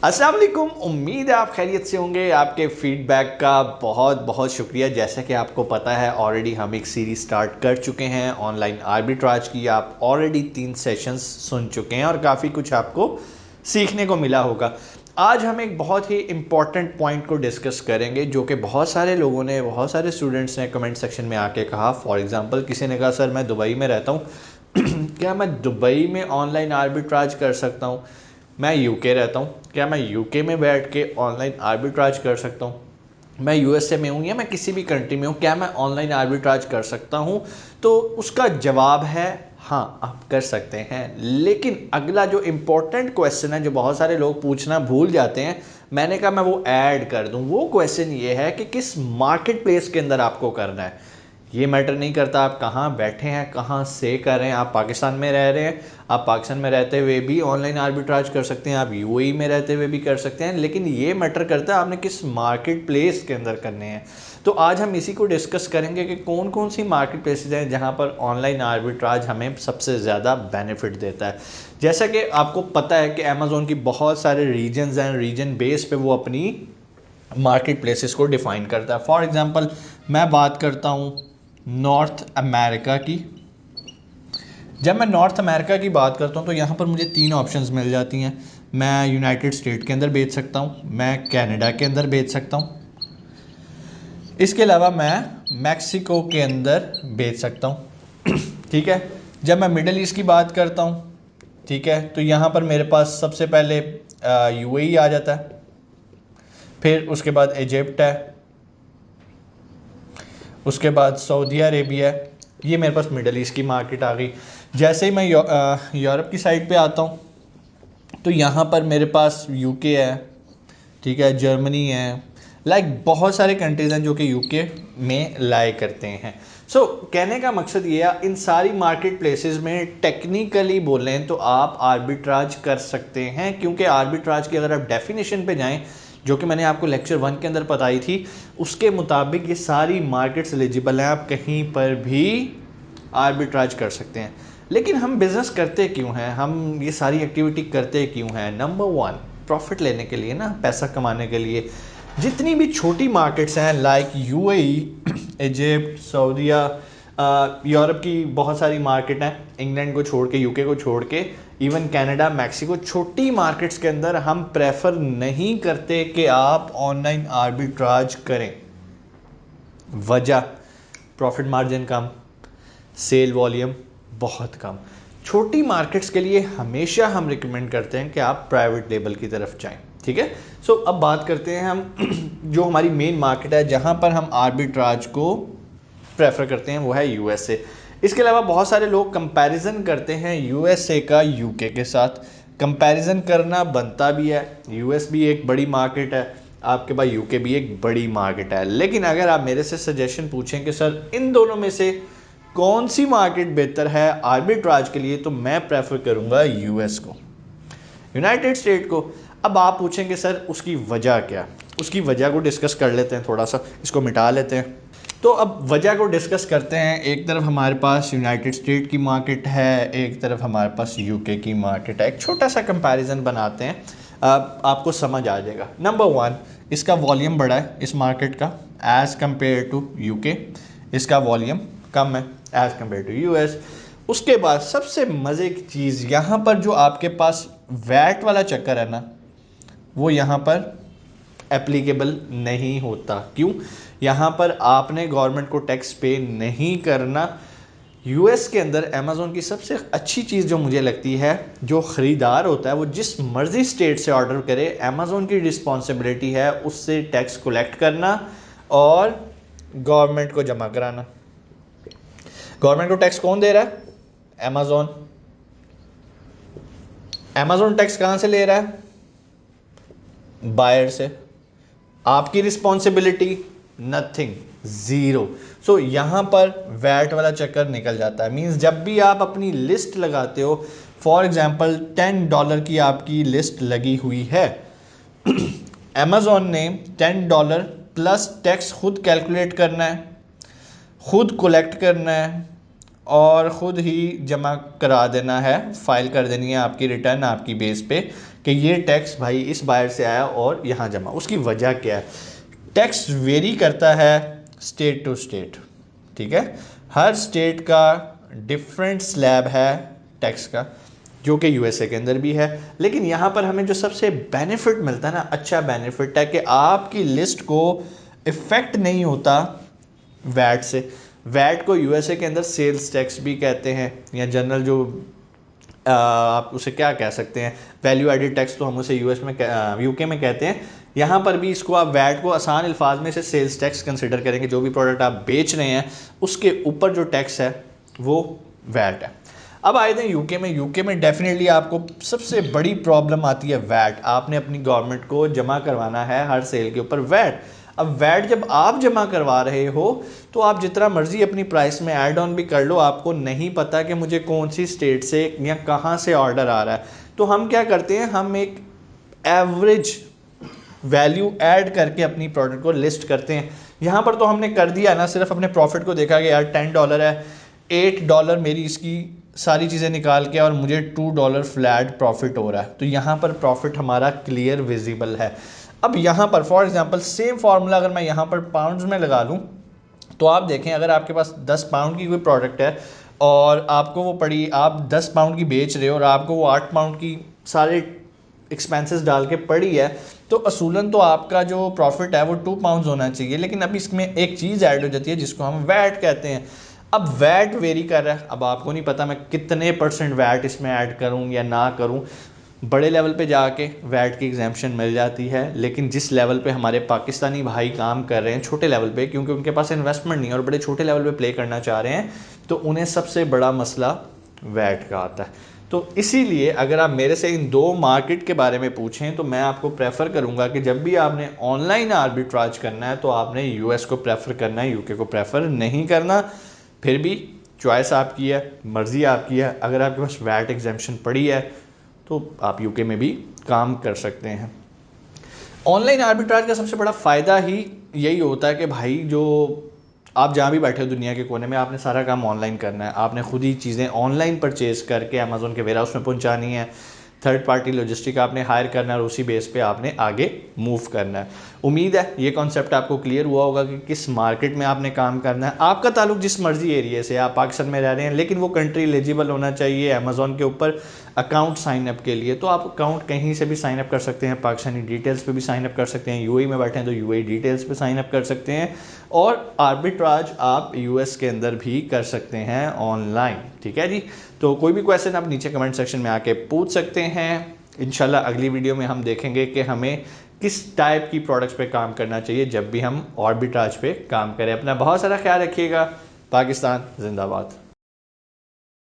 अस्सलाम वालेकुम। उम्मीद है आप खैरियत से होंगे। आपके फीडबैक का बहुत बहुत शुक्रिया। जैसा कि आपको पता है ऑलरेडी हम एक सीरीज स्टार्ट कर चुके हैं ऑनलाइन आर्बिट्राज की। आप ऑलरेडी 3 सेशंस सुन चुके हैं और काफ़ी कुछ आपको सीखने को मिला होगा। आज हम एक बहुत ही इम्पॉर्टेंट पॉइंट को डिस्कस करेंगे जो कि बहुत सारे लोगों ने, बहुत सारे स्टूडेंट्स ने कमेंट सेक्शन में आके कहा। फॉर एग्ज़ाम्पल किसी ने कहा सर मैं दुबई में रहता हूँ क्या मैं दुबई में ऑनलाइन आर्बिट्राज कर सकता हूँ? मैं यूके रहता हूँ, क्या मैं यूके में बैठ के ऑनलाइन आर्बिट्राज कर सकता हूँ? मैं यूएसए में हूँ या मैं किसी भी कंट्री में हूँ, क्या मैं ऑनलाइन आर्बिट्राज कर सकता हूँ? तो उसका जवाब है हाँ, आप कर सकते हैं। लेकिन अगला जो इम्पोर्टेंट क्वेश्चन है जो बहुत सारे लोग पूछना भूल जाते हैं, मैंने कहा मैं वो ऐड कर दूँ। वो क्वेश्चन ये है कि किस मार्केट प्लेस के अंदर आपको करना है। ये मैटर नहीं करता आप कहाँ बैठे हैं, कहाँ से कर रहे हैं। आप पाकिस्तान में रह रहे हैं, आप पाकिस्तान में रहते हुए भी ऑनलाइन आर्बिट्राज कर सकते हैं, आप यूएई में रहते हुए भी कर सकते हैं। लेकिन ये मैटर करता है आपने किस मार्केट प्लेस के अंदर करने हैं। तो आज हम इसी को डिस्कस करेंगे कि कौन कौन सी मार्केट प्लेसेस हैं जहाँ पर ऑनलाइन आर्बिट्राज हमें सबसे ज़्यादा बेनिफिट देता है। जैसा कि आपको पता है कि अमेज़ॉन की बहुत सारे रीजन्स हैं, रीजन बेस पे वो अपनी मार्केट प्लेसेस को डिफ़ाइन करता है। फॉर एग्ज़ाम्पल मैं बात करता हूँ नॉर्थ अमेरिका की। जब मैं नॉर्थ अमेरिका की बात करता हूँ तो यहाँ पर मुझे 3 ऑप्शंस मिल जाती हैं। मैं यूनाइटेड स्टेट के अंदर बेच सकता हूँ, मैं कनाडा के अंदर बेच सकता हूँ, इसके अलावा मैं मैक्सिको के अंदर बेच सकता हूँ। ठीक है। जब मैं मिडल ईस्ट की बात करता हूँ, ठीक है, तो यहाँ पर मेरे पास सबसे पहले यूएई आ जाता है, फिर उसके बाद इजिप्ट है, उसके बाद सऊदी अरेबिया है। ये मेरे पास मिडल ईस्ट की मार्केट आ गई। जैसे ही मैं यूरोप की साइड पे आता हूँ तो यहाँ पर मेरे पास यूके है, ठीक है, जर्मनी है, बहुत सारे कंट्रीज़ हैं जो कि यूके में लाई करते हैं। कहने का मकसद ये है इन सारी मार्केट प्लेसेस में टेक्निकली बोलें तो आप आर्बिट्राज कर सकते हैं, क्योंकि आर्बिट्राज की अगर आप डेफिनेशन पे जाएं जो कि मैंने आपको लेक्चर 1 के अंदर बताई थी, उसके मुताबिक ये सारी मार्केट्स एलिजिबल हैं, आप कहीं पर भी आर्बिट्राज कर सकते हैं। लेकिन हम बिज़नेस करते क्यों हैं, हम ये सारी एक्टिविटी करते क्यों हैं? नंबर 1, प्रॉफिट लेने के लिए ना, पैसा कमाने के लिए। जितनी भी छोटी मार्केट्स हैं लाइक यूएई, इजिप्ट, सऊदीया, यूरोप की बहुत सारी मार्केट हैं, इंग्लैंड को छोड़ के, यूके को छोड़ के, इवन कनाडा, मैक्सिको, छोटी मार्केट्स के अंदर हम प्रेफर नहीं करते कि आप ऑनलाइन आर्बिट्राज करें। वजह, प्रॉफिट मार्जिन कम, सेल वॉल्यूम बहुत कम। छोटी मार्केट्स के लिए हमेशा हम रिकमेंड करते हैं कि आप प्राइवेट लेबल की तरफ जाएं। ठीक है। अब बात करते हैं हम जो हमारी मेन मार्केट है जहां पर हम आर्बिट्राज को प्रेफर करते हैं, वो है यूएसए। इसके अलावा बहुत सारे लोग कंपैरिजन करते हैं यूएसए का यूके के साथ। कंपैरिजन करना बनता भी है, यूएस भी एक बड़ी मार्केट है, आपके पास यूके भी एक बड़ी मार्केट है। लेकिन अगर आप मेरे से सजेशन पूछें कि सर इन दोनों में से कौन सी मार्केट बेहतर है आर्बिट्राज के लिए, तो मैं प्रेफर करूंगा यूएस को, यूनाइटेड स्टेट को। अब आप पूछेंगे सर उसकी वजह क्या? उसकी वजह को डिस्कस कर लेते हैं, थोड़ा सा इसको मिटा लेते हैं। तो अब वजह को डिस्कस करते हैं। एक तरफ हमारे पास यूनाइटेड स्टेट की मार्केट है, एक तरफ हमारे पास यूके की मार्केट है। एक छोटा सा कंपैरिजन बनाते हैं, आपको समझ आ जाएगा। नंबर 1, इसका वॉल्यूम बड़ा है इस मार्केट का एज़ कम्पेयर टू यूके। इसका वॉल्यूम कम है एज़ कम्पेयर टू यूएस। उसके बाद सबसे मज़े की चीज़, यहाँ पर जो आपके पास वैट वाला चक्कर है ना, वो यहाँ पर एप्लीकेबल नहीं होता। क्यों? यहाँ पर आपने गवर्नमेंट को टैक्स पे नहीं करना। यूएस के अंदर अमेज़ॉन की सबसे अच्छी चीज़ जो मुझे लगती है, जो ख़रीदार होता है वो जिस मर्ज़ी स्टेट से ऑर्डर करे, अमेज़ॉन की रिस्पॉन्सिबिलिटी है उससे टैक्स कलेक्ट करना और गवर्नमेंट को जमा कराना। गवर्नमेंट को टैक्स कौन दे रहा है? अमेज़ॉन। अमेज़ॉन टैक्स कहाँ से ले रहा है? बायर से। आपकी रिस्पॉन्सिबिलिटी नथिंग, ज़ीरो। यहाँ पर वैट वाला चक्कर निकल जाता है। मींस जब भी आप अपनी लिस्ट लगाते हो, फॉर एग्जांपल $10 की आपकी लिस्ट लगी हुई है, अमेज़ॉन ने $10 प्लस टैक्स खुद कैलकुलेट करना है, खुद कलेक्ट करना है और ख़ुद ही जमा करा देना है, फ़ाइल कर देनी है आपकी रिटर्न आपकी बेस पे कि ये टैक्स भाई इस बायर से आया और यहाँ जमा। उसकी वजह क्या है? टैक्स वेरी करता है स्टेट टू स्टेट, ठीक है। हर स्टेट का डिफरेंट स्लैब है टैक्स का, जो कि यूएसए के अंदर भी है। लेकिन यहाँ पर हमें जो सबसे बेनिफिट मिलता है ना, अच्छा बेनिफिट है कि आपकी लिस्ट को इफ़ेक्ट नहीं होता वैट से। वैट को यूएसए के अंदर सेल्स टैक्स भी कहते हैं, या जनरल जो आप उसे क्या कह सकते हैं, वैल्यू एडिड टैक्स तो हम उसे यूएस में यूके में कहते हैं। यहाँ पर भी इसको आप वैट को आसान अल्फाज में से सेल्स टैक्स कंसिडर करेंगे। जो भी प्रोडक्ट आप बेच रहे हैं उसके ऊपर जो टैक्स है वो वैट है। अब आए थे यूके में। यूके में डेफिनेटली आपको सबसे बड़ी प्रॉब्लम आती है वैट। आपने अपनी गवर्नमेंट को जमा करवाना है हर सेल के ऊपर वैट। अब वैट जब आप जमा करवा रहे हो तो आप जितना मर्जी अपनी प्राइस में ऐड ऑन भी कर लो, आपको नहीं पता कि मुझे कौन सी स्टेट से या कहाँ से ऑर्डर आ रहा है। तो हम क्या करते हैं, हम एक एवरेज वैल्यू ऐड करके अपनी प्रोडक्ट को लिस्ट करते हैं। यहाँ पर तो हमने कर दिया ना, सिर्फ अपने प्रॉफिट को देखा कि यार $10 है, $8 मेरी इसकी सारी चीज़ें निकाल के और मुझे $2 फ्लैट प्रॉफिट हो रहा है। तो यहाँ पर प्रॉफिट हमारा क्लियर विजिबल है। अब यहाँ पर फॉर एग्जांपल सेम फार्मूला अगर मैं यहाँ पर पाउंड्स में लगा लूँ तो आप देखें, अगर आपके पास 10 पाउंड की कोई प्रोडक्ट है और आपको वो पड़ी, आप 10 पाउंड की बेच रहे हो और आपको वो 8 पाउंड की सारे एक्सपेंसेस डाल के पड़ी है, तो असूलन तो आपका जो प्रॉफिट है वो 2 पाउंड होना चाहिए। लेकिन अब इसमें एक चीज़ ऐड हो जाती है जिसको हम वैट कहते हैं। अब वैट वेरी कर रहा है, अब आपको नहीं पता मैं कितने % वैट इसमें ऐड करूं या ना करूं। बड़े लेवल पे जाके वैट की एग्जेम्पशन मिल जाती है, लेकिन जिस लेवल पे हमारे पाकिस्तानी भाई काम कर रहे हैं छोटे लेवल पे, क्योंकि उनके पास इन्वेस्टमेंट नहीं है और बड़े छोटे लेवल पे प्ले करना चाह रहे हैं, तो उन्हें सबसे बड़ा मसला वैट का आता है। तो इसीलिए अगर आप मेरे से इन दो मार्केट के बारे में पूछें तो मैं आपको प्रेफर करूंगा कि जब भी आपने ऑनलाइन आर्बिट्राज करना है तो आपने यूएस को प्रेफर करना है, यूके को प्रेफर नहीं करना। फिर भी चॉइस आपकी है, मर्ज़ी आपकी है। अगर आपके पास वैट एग्जेम्पशन पड़ी है तो आप यूके में भी काम कर सकते हैं। ऑनलाइन आर्बिट्राज का सबसे बड़ा फ़ायदा ही यही होता है कि भाई जो आप जहाँ भी बैठे हो दुनिया के कोने में, आपने सारा काम ऑनलाइन करना है। आपने खुद ही चीज़ें ऑनलाइन परचेज करके अमेज़ोन के वेयरहाउस में पहुँचानी है। थर्ड पार्टी लॉजिस्टिक आपने हायर करना है और उसी बेस पे आपने आगे मूव करना है। उम्मीद है ये कॉन्सेप्ट आपको क्लियर हुआ होगा कि किस मार्केट में आपने काम करना है। आपका ताल्लुक जिस मर्जी एरिया से, आप पाकिस्तान में रह रहे हैं लेकिन वो कंट्री एलिजिबल होना चाहिए अमेज़ोन के ऊपर अकाउंट साइन अप के लिए, तो आप अकाउंट कहीं से भी साइन अप कर सकते हैं। पाकिस्तानी डिटेल्स पे भी साइन अप कर सकते हैं। यूएई में बैठे हैं तो यूएई डिटेल्स पे साइन अप कर सकते हैं। और आर्बिट्राज आप यूएस के अंदर भी कर सकते हैं ऑनलाइन, ठीक है जी। तो कोई भी क्वेश्चन आप नीचे कमेंट सेक्शन में आके पूछ सकते हैं। इंशाल्लाह अगली वीडियो में हम देखेंगे कि हमें किस टाइप की प्रोडक्ट्स पे काम करना चाहिए जब भी हम आर्बिट्राज पे काम करें। अपना बहुत सारा ख्याल रखिएगा। पाकिस्तान जिंदाबाद।